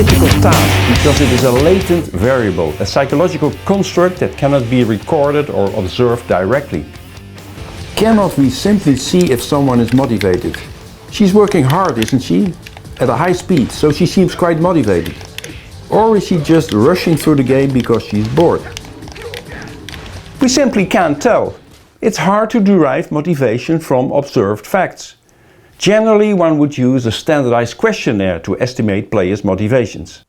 difficult task because it is a latent variable, a psychological construct that cannot be recorded or observed directly. Cannot we simply see if someone is motivated? She's working hard, isn't she? At a high speed, so she seems quite motivated. Or is she just rushing through the game because she's bored? We simply can't tell. It's hard to derive motivation from observed facts. Generally, one would use a standardized questionnaire to estimate players' motivations.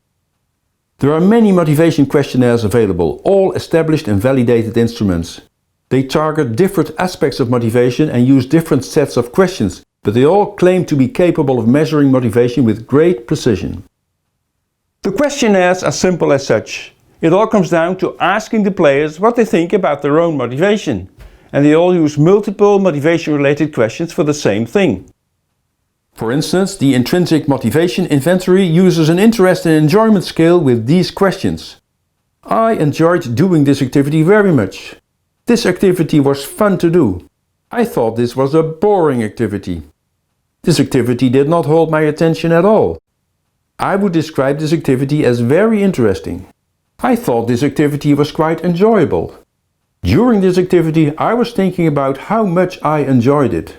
There are many motivation questionnaires available, all established and validated instruments. They target different aspects of motivation and use different sets of questions, but they all claim to be capable of measuring motivation with great precision. The questionnaires are simple as such. It all comes down to asking the players what they think about their own motivation. And they all use multiple motivation-related questions for the same thing. For instance, the intrinsic motivation inventory uses an interest and enjoyment scale with these questions. I enjoyed doing this activity very much. This activity was fun to do. I thought this was a boring activity. This activity did not hold my attention at all. I would describe this activity as very interesting. I thought this activity was quite enjoyable. During this activity, I was thinking about how much I enjoyed it.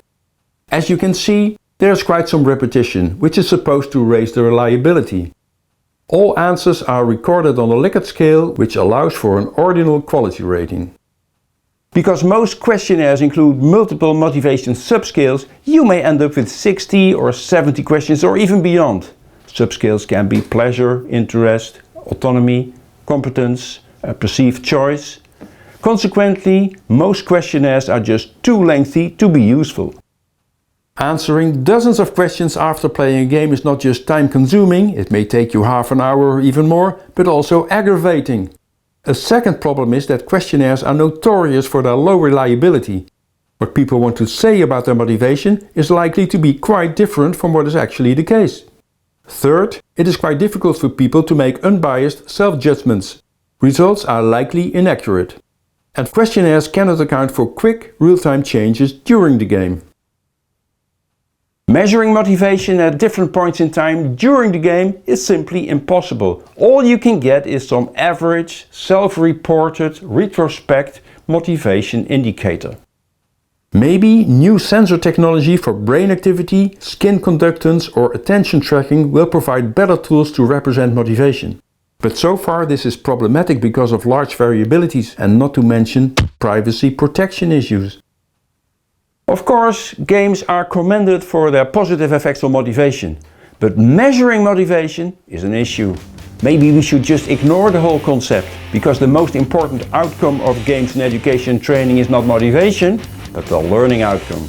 As you can see, there's quite some repetition, which is supposed to raise the reliability. All answers are recorded on a Likert scale, which allows for an ordinal quality rating. Because most questionnaires include multiple motivation subscales, you may end up with 60 or 70 questions or even beyond. Subscales can be pleasure, interest, autonomy, competence, perceived choice. Consequently, most questionnaires are just too lengthy to be useful. Answering dozens of questions after playing a game is not just time-consuming, it may take you half an hour or even more, but also aggravating. A second problem is that questionnaires are notorious for their low reliability. What people want to say about their motivation is likely to be quite different from what is actually the case. Third, it is quite difficult for people to make unbiased self-judgments. Results are likely inaccurate. And questionnaires cannot account for quick, real-time changes during the game. Measuring motivation at different points in time during the game is simply impossible. All you can get is some average, self-reported, retrospect motivation indicator. Maybe new sensor technology for brain activity, skin conductance or attention tracking will provide better tools to represent motivation. But so far this is problematic because of large variabilities and not to mention privacy protection issues. Of course, games are commended for their positive effects on motivation, but measuring motivation is an issue. Maybe we should just ignore the whole concept, because the most important outcome of games in education and training is not motivation, but the learning outcome.